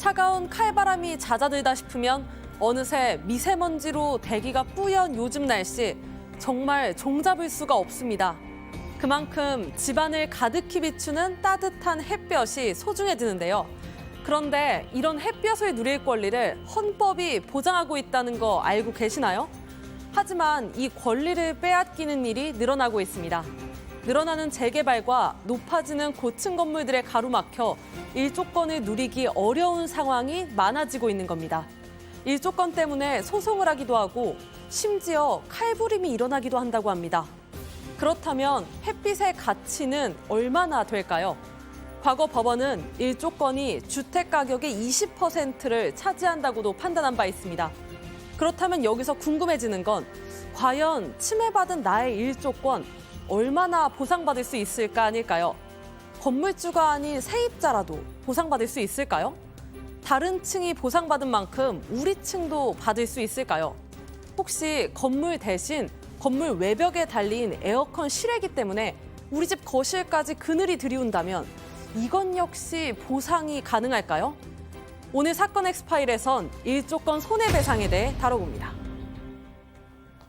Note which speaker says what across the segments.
Speaker 1: 차가운 칼바람이 잦아들다 싶으면 어느새 미세먼지로 대기가 뿌연 요즘 날씨 정말 종잡을 수가 없습니다. 그만큼 집안을 가득히 비추는 따뜻한 햇볕이 소중해지는데요. 그런데 이런 햇볕을 누릴 권리를 헌법이 보장하고 있다는 거 알고 계시나요? 하지만 이 권리를 빼앗기는 일이 늘어나고 있습니다. 늘어나는 재개발과 높아지는 고층 건물들에 가로막혀 일조권을 누리기 어려운 상황이 많아지고 있는 겁니다. 일조권 때문에 소송을 하기도 하고 심지어 칼부림이 일어나기도 한다고 합니다. 그렇다면 햇빛의 가치는 얼마나 될까요? 과거 법원은 일조권이 주택 가격의 20%를 차지한다고도 판단한 바 있습니다. 그렇다면 여기서 궁금해지는 건 과연 침해받은 나의 일조권 얼마나 보상받을 수 있을까 아닐까요? 건물주가 아닌 세입자라도 보상받을 수 있을까요? 다른 층이 보상받은 만큼 우리 층도 받을 수 있을까요? 혹시 건물 대신 건물 외벽에 달린 에어컨 실외기 때문에 우리 집 거실까지 그늘이 들이운다면 이건 역시 보상이 가능할까요? 오늘 사건 엑스파일에선 일조권 손해배상에 대해 다뤄봅니다.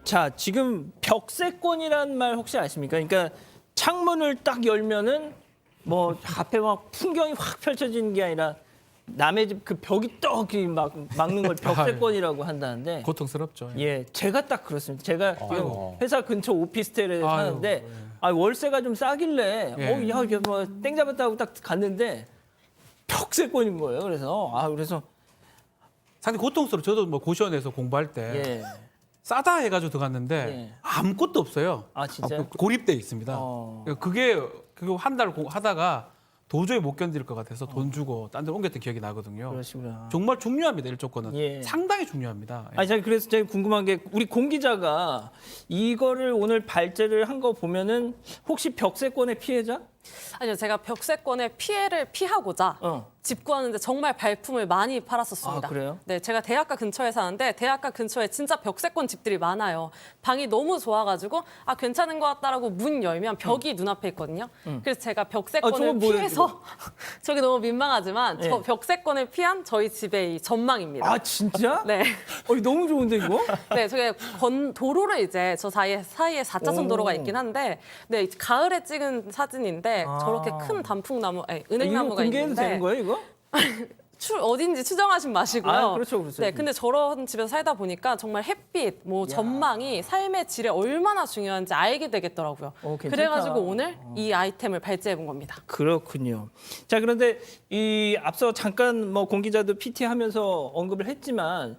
Speaker 2: 자, 지금 벽세권이란 말 혹시 아십니까? 그러니까 창문을 딱 열면은 뭐 앞에 막 풍경이 확 펼쳐지는 게 아니라 남의 집 그 벽이 떡 막 막는 걸 벽세권이라고 한다는데
Speaker 3: 고통스럽죠.
Speaker 2: 예, 제가 딱 그렇습니다. 제가 지금 회사 근처 오피스텔에
Speaker 3: 아유,
Speaker 2: 사는데 월세가 좀 싸길래
Speaker 3: 예.
Speaker 2: 야, 이게 뭐 땡 잡았다고 딱 갔는데 벽세권인 거예요. 그래서
Speaker 3: 상당히 고통스러워. 저도 뭐 고시원에서 공부할 때
Speaker 2: 예.
Speaker 3: 싸다 해가지고 들어갔는데
Speaker 2: 예.
Speaker 3: 아무것도 없어요.
Speaker 2: 아, 진짜요?
Speaker 3: 고립돼 있습니다. 그게 한 달 하다가 도저히 못 견딜 것 같아서 돈 주고 딴 데 옮겼던 기억이 나거든요.
Speaker 2: 그러시구나.
Speaker 3: 정말 중요합니다. 일조권은.
Speaker 2: 예.
Speaker 3: 상당히 중요합니다.
Speaker 2: 아니, 그래서 제가 궁금한 게 우리 공 기자가 이거를 오늘 발제를 한 거 보면은 혹시 벽세권의 피해자?
Speaker 1: 아니요, 제가 벽세권의 피해를 피하고자 집 구하는데 정말 발품을 많이 팔았었습니다.
Speaker 2: 아, 그래요?
Speaker 1: 네, 제가 대학가 근처에 사는데 대학가 근처에 진짜 벽세권 집들이 많아요. 방이 너무 좋아가지고 괜찮은 것 같다라고 문 열면 벽이 눈앞에 있거든요. 그래서 제가 벽세권을
Speaker 2: 저건 뭐예요,
Speaker 1: 피해서 저게 너무 민망하지만
Speaker 2: 예.
Speaker 1: 저 벽세권을 피한 저희 집의 이 전망입니다.
Speaker 2: 아, 진짜?
Speaker 1: 네.
Speaker 2: 너무 좋은데 이거?
Speaker 1: 네, 저게 도로를 이제 저 사이에 4차선 도로가 있긴 한데, 네, 가을에 찍은 사진인데 저렇게 큰 단풍나무, 은행나무가
Speaker 2: 이거 공개해도
Speaker 1: 있는데
Speaker 2: 되는 거예요, 이거?
Speaker 1: 어딘지 추정하신 마시고요.
Speaker 2: 그렇죠.
Speaker 1: 네, 근데 저런 집에서 살다 보니까 정말 햇빛, 전망이 삶의 질에 얼마나 중요한지 알게 되겠더라고요.
Speaker 2: 괜찮다.
Speaker 1: 그래가지고 오늘 이 아이템을 발제해 본 겁니다.
Speaker 2: 그렇군요. 자, 그런데 이 앞서 잠깐 뭐 공 기자도 PT 하면서 언급을 했지만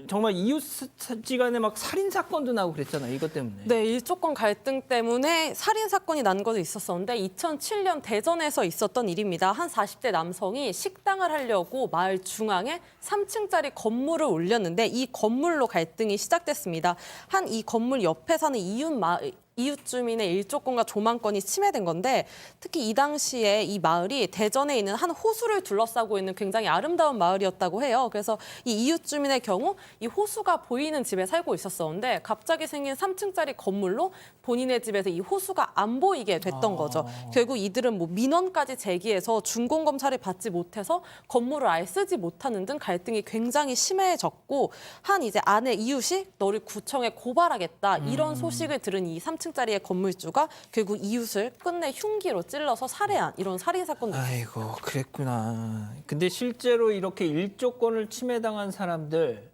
Speaker 2: 정말 이웃지간에 막 살인 사건도 나고 그랬잖아요. 이것 때문에.
Speaker 1: 네, 일조권 갈등 때문에 살인 사건이 난 것도 있었었는데 2007년 대전에서 있었던 일입니다. 한 40대 남성이 식당을 하려고 마을 중앙에 3층짜리 건물을 올렸는데 이 건물로 갈등이 시작됐습니다. 한 이 건물 옆에 사는 이웃 주민의 일조권과 조망권이 침해된 건데 특히 이 당시에 이 마을이 대전에 있는 한 호수를 둘러싸고 있는 굉장히 아름다운 마을이었다고 해요. 그래서 이 이웃 주민의 경우 이 호수가 보이는 집에 살고 있었었는데 갑자기 생긴 3층짜리 건물로 본인의 집에서 이 호수가 안 보이게 됐던 거죠. 결국 이들은 뭐 민원까지 제기해서 준공검사를 받지 못해서 건물을 아예 쓰지 못하는 등 갈등이 굉장히 심해졌고 한 이제 아내 이웃이 너를 구청에 고발하겠다 이런 소식을 들은 이 3층짜리의 건물주가 결국 이웃을 끝내 흉기로 찔러서 살해한 이런 살인 사건도 있습니다.
Speaker 2: 아이고, 그랬구나. 근데 실제로 이렇게 일조권을 침해당한 사람들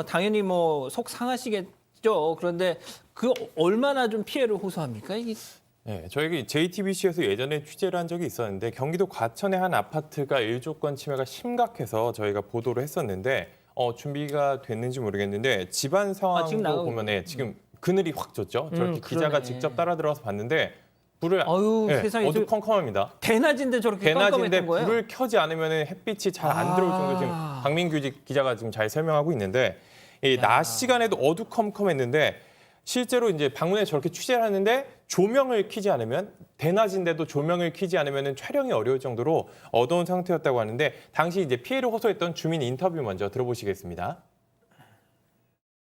Speaker 2: 당연히 뭐 속 상하시겠죠. 그런데 그 얼마나 좀 피해를 호소합니까? 이게
Speaker 4: 네, 저희 JTBC에서 예전에 취재를 한 적이 있었는데 경기도 과천의 한 아파트가 일조권 침해가 심각해서 저희가 보도를 했었는데 준비가 됐는지 모르겠는데 집안 상황도 보면 지금 그늘이 확 졌죠. 저렇게 기자가 직접 따라 들어가서 봤는데 불을
Speaker 2: 세상에
Speaker 4: 어두컴컴합니다.
Speaker 2: 대낮인데 저렇게
Speaker 4: 대낮인데
Speaker 2: 깜깜했던 거예요?
Speaker 4: 불을 켜지 않으면 햇빛이 잘 안 들어올 정도 지금 박민규 기자가 지금 잘 설명하고 있는데 이 낮 시간에도 어두컴컴했는데 실제로 이제 방문에 저렇게 취재를 하는데 조명을 켜지 않으면 대낮인데도 조명을 켜지 않으면 촬영이 어려울 정도로 어두운 상태였다고 하는데 당시 이제 피해를 호소했던 주민 인터뷰 먼저 들어보시겠습니다.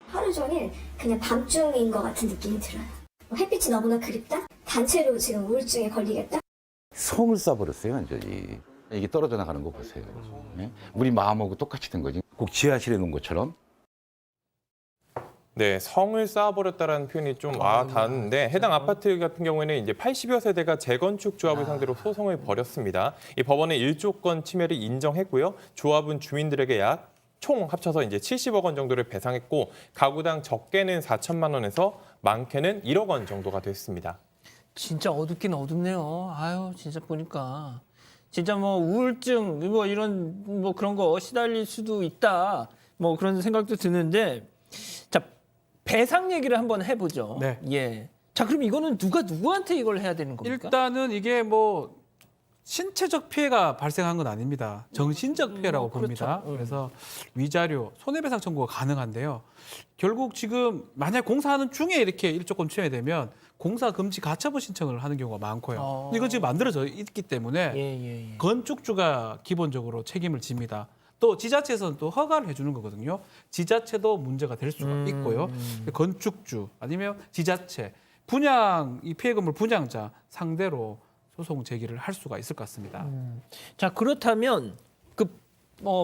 Speaker 5: 하루 종일 그냥 밤중인 것 같은 느낌이 들어요. 햇빛이 너무나 그립다? 단체로 지금 우울증에 걸리겠다?
Speaker 6: 성을 쏴버렸어요, 완전히. 이게 떨어져 나가는 거 보세요. 예? 우리 마음하고 똑같이 된 거지. 꼭 지하실에 놓은 것처럼.
Speaker 4: 네, 성을 쌓아버렸다라는 표현이 좀 와닿는데 해당 아파트 같은 경우에는 이제 80여 세대가 재건축 조합을 상대로 소송을 벌였습니다. 이 법원은 1조권 침해를 인정했고요. 조합은 주민들에게 약 총 합쳐서 이제 70억 원 정도를 배상했고 가구당 적게는 4천만 원에서 많게는 1억 원 정도가 됐습니다.
Speaker 2: 진짜 어둡긴 어둡네요. 아유, 진짜 보니까. 진짜 뭐 우울증, 뭐 이런 뭐 그런 거 시달릴 수도 있다. 뭐 그런 생각도 드는데. 자, 배상 얘기를 한번 해보죠.
Speaker 3: 네.
Speaker 2: 예. 자, 그럼 이거는 누가 누구한테 이걸 해야 되는 겁니까?
Speaker 3: 일단은 이게 뭐 신체적 피해가 발생한 건 아닙니다. 정신적 피해라고
Speaker 2: 그렇죠.
Speaker 3: 봅니다. 그래서 위자료, 손해배상 청구가 가능한데요. 결국 지금 만약 공사하는 중에 이렇게 일조권 침해되면 공사 금지 가처분 신청을 하는 경우가 많고요. 이건 지금 만들어져 있기 때문에
Speaker 2: 예.
Speaker 3: 건축주가 기본적으로 책임을 집니다. 또 지자체에서는 또 허가를 해주는 거거든요. 지자체도 문제가 될 수가 있고요. 건축주 아니면 지자체, 분양 이 피해 건물 분양자 상대로 소송 제기를 할 수가 있을 것 같습니다.
Speaker 2: 자, 그렇다면 그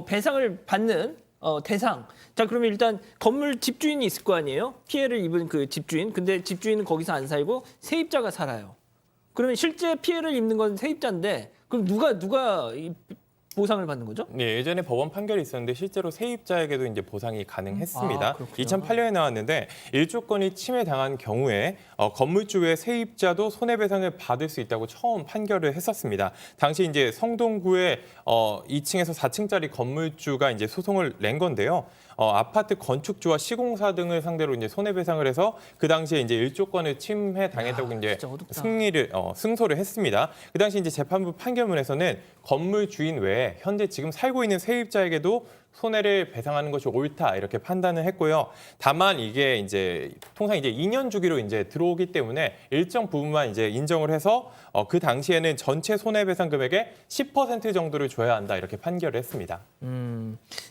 Speaker 2: 배상을 받는 대상. 자, 그러면 일단 건물 집주인이 있을 거 아니에요? 피해를 입은 그 집주인. 근데 집주인은 거기서 안 살고 세입자가 살아요. 그러면 실제 피해를 입는 건 세입자인데 그럼 누가 이 보상을 받는 거죠?
Speaker 4: 네, 예전에 법원 판결이 있었는데 실제로 세입자에게도 이제 보상이 가능했습니다.
Speaker 2: 그렇군요.
Speaker 4: 2008년에 나왔는데 일조권이 침해당한 경우에 건물주의 세입자도 손해배상을 받을 수 있다고 처음 판결을 했었습니다. 당시 이제 성동구의 2층에서 4층짜리 건물주가 이제 소송을 낸 건데요. 아파트 건축주와 시공사 등을 상대로 이제 손해배상을 해서 그 당시에 이제 일조권을 침해 당했다고 이제
Speaker 2: 진짜 어둡다.
Speaker 4: 승소를 했습니다. 그 당시 이제 재판부 판결문에서는 건물 주인 외에 현재 지금 살고 있는 세입자에게도 손해를 배상하는 것이 옳다 이렇게 판단을 했고요. 다만 이게 이제 통상 이제 2년 주기로 이제 들어오기 때문에 일정 부분만 이제 인정을 해서 그 당시에는 전체 손해배상 금액의 10% 정도를 줘야 한다 이렇게 판결을 했습니다.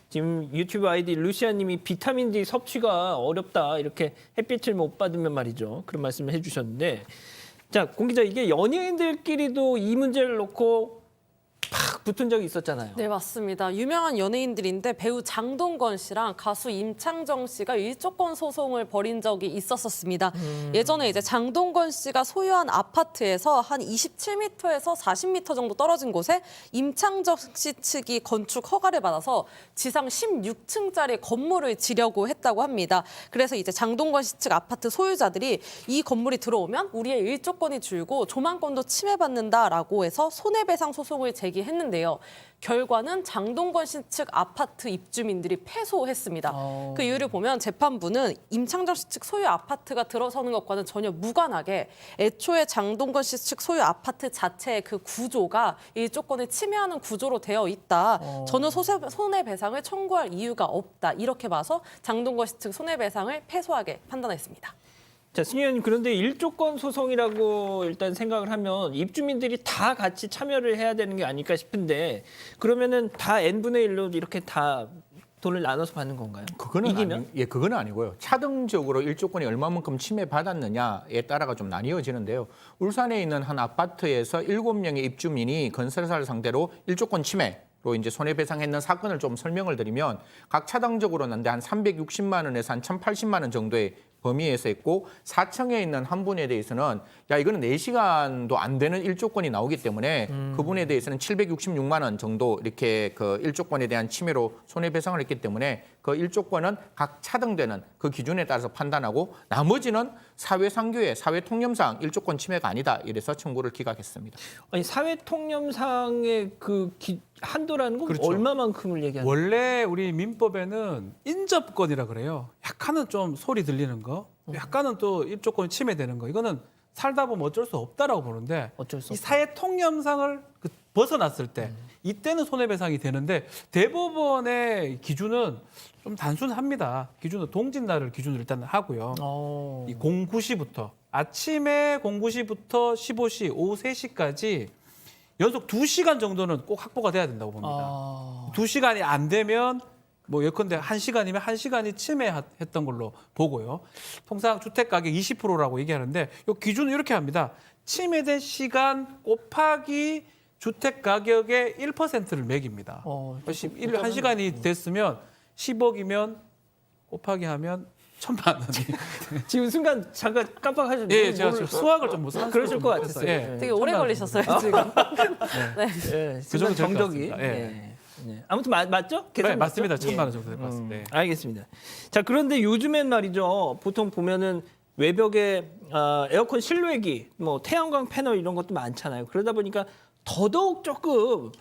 Speaker 2: 지금 유튜브 아이디 루시아님이 비타민 D 섭취가 어렵다 이렇게 햇빛을 못 받으면 말이죠. 그런 말씀을 해주셨는데, 자, 공 기자, 이게 연예인들끼리도 이 문제를 놓고 팍 붙은 적이 있었잖아요.
Speaker 1: 네, 맞습니다. 유명한 연예인들인데 배우 장동건 씨랑 가수 임창정 씨가 일조권 소송을 벌인 적이 있었습니다. 예전에 이제 장동건 씨가 소유한 아파트에서 한 27m에서 40m 정도 떨어진 곳에 임창정 씨 측이 건축 허가를 받아서 지상 16층짜리 건물을 지려고 했다고 합니다. 그래서 이제 장동건 씨 측 아파트 소유자들이 이 건물이 들어오면 우리의 일조권이 줄고 조망권도 침해받는다라고 해서 손해배상 소송을 제기했는데요. 결과는 장동건 씨 측 아파트 입주민들이 패소했습니다. 그 이유를 보면 재판부는 임창정 씨 측 소유 아파트가 들어서는 것과는 전혀 무관하게 애초에 장동건 씨 측 소유 아파트 자체의 그 구조가 일조권을 침해하는 구조로 되어 있다. 전혀 손해배상을 청구할 이유가 없다. 이렇게 봐서 장동건 씨 측 손해배상을 패소하게 판단했습니다.
Speaker 2: 자, 승희 의원님, 그런데 일조권 소송이라고 일단 생각을 하면 입주민들이 다 같이 참여를 해야 되는 게 아닐까 싶은데, 그러면은 다 n분의 1로 이렇게 다 돈을 나눠서 받는 건가요?
Speaker 7: 그거는 아니고요. 차등적으로 일조권이 얼마만큼 침해받았느냐에 따라가 좀 나뉘어지는데요. 울산에 있는 한 아파트에서 7명의 입주민이 건설사를 상대로 일조권 침해로 이제 손해배상했는 사건을 좀 설명을 드리면 각 차등적으로는 한 360만 원에서 한 1,080만 원 정도의 범위에서 있고 4층에 있는 한 분에 대해서는 이거는 4시간도 안 되는 일조권이 나오기 때문에 그분에 대해서는 766만 원 정도 이렇게 그 일조권에 대한 침해로 손해배상을 했기 때문에 그 일조권은 각 차등되는 그 기준에 따라서 판단하고 나머지는 사회상규의 사회통념상 일조권 침해가 아니다 이래서 청구를 기각했습니다.
Speaker 2: 아니, 사회통념상의 그 한도라는 건
Speaker 3: 그렇죠.
Speaker 2: 얼마만큼을 얘기하는 거예요?
Speaker 3: 원래 우리 민법에는 인접권이라 그래요. 약간은 좀 소리 들리는 거, 약간은 또 일조권이 침해되는 거. 이거는 살다 보면 어쩔 수 없다라고 보는데
Speaker 2: 어쩔 수
Speaker 3: 이
Speaker 2: 없다.
Speaker 3: 사회 통념상을 벗어났을 때 이때는 손해배상이 되는데 대법원의 기준은 좀 단순합니다. 기준은 동짓날을 기준으로 일단 하고요. 이 09시부터 아침에 09시부터 15시 오후 3시까지 연속 2시간 정도는 꼭 확보가 돼야 된다고 봅니다. 2시간이 안 되면 뭐 예컨대 1시간이면 1시간이 침해했던 걸로 보고요. 통상 주택가격 20%라고 얘기하는데 이 기준은 이렇게 합니다. 침해된 시간 곱하기 주택 가격의 1%를 매깁니다. 한 시간이 됐으면 10억이면 곱하기 하면 1,000만 원이.
Speaker 2: 지금 순간 잠깐 깜빡하셨네요.
Speaker 3: 예, 제가 지금 수학을 좀 못 산.
Speaker 2: 그러실 것 같았어요.
Speaker 3: 예.
Speaker 1: 되게 오래 걸리셨어요, 지금. 네.
Speaker 2: 예,
Speaker 3: 그 정도 될것
Speaker 2: 정적이.
Speaker 3: 같습니다. 예.
Speaker 2: 예. 아무튼 맞죠? 계산
Speaker 3: 네, 맞습니다.
Speaker 2: 맞죠?
Speaker 3: 1,000만 원 정도 될 것 같습니다. 예.
Speaker 2: 알겠습니다. 자, 그런데 요즘엔 말이죠. 보통 보면은 외벽에 에어컨 실외기, 뭐 태양광 패널 이런 것도 많잖아요. 그러다 보니까 더더욱 조금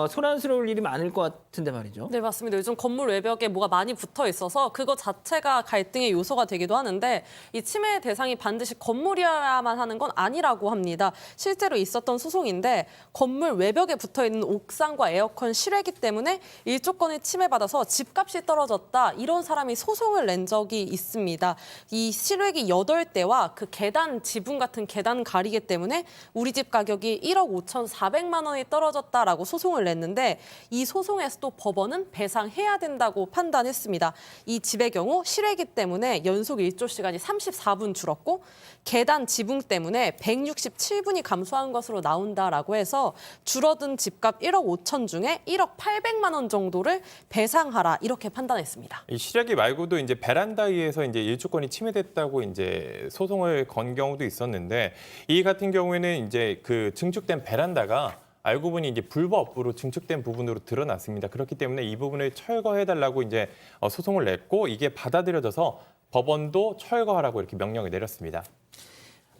Speaker 2: 소란스러울 일이 많을 것 같은데 말이죠.
Speaker 1: 네, 맞습니다. 요즘 건물 외벽에 뭐가 많이 붙어 있어서 그거 자체가 갈등의 요소가 되기도 하는데 이 침해 대상이 반드시 건물이어야만 하는 건 아니라고 합니다. 실제로 있었던 소송인데 건물 외벽에 붙어 있는 옥상과 에어컨 실외기 때문에 일조권을 침해받아서 집값이 떨어졌다. 이런 사람이 소송을 낸 적이 있습니다. 이 실외기 8대와 그 계단 지붕 같은 계단 가리개 때문에 우리 집 가격이 1억 5,400만 원이 떨어졌다라고 소송을 냈는데 이 소송에서도 법원은 배상해야 된다고 판단했습니다. 이 집의 경우 실외기 때문에 연속 일조 시간이 34분 줄었고 계단 지붕 때문에 167분이 감소한 것으로 나온다라고 해서 줄어든 집값 1억 5천 중에 1억 800만 원 정도를 배상하라 이렇게 판단했습니다.
Speaker 4: 이 실외기 말고도 이제 베란다에서 이제 일조권이 침해됐다고 이제 소송을 건 경우도 있었는데 이 같은 경우에는 이제 그 증축된 베란다가 알고 보니 이제 불법으로 증축된 부분으로 드러났습니다. 그렇기 때문에 이 부분을 철거해달라고 이제 소송을 냈고 이게 받아들여져서 법원도 철거하라고 이렇게 명령을 내렸습니다.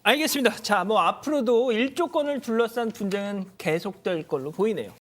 Speaker 2: 알겠습니다. 자, 뭐 앞으로도 일조권을 둘러싼 분쟁은 계속될 걸로 보이네요.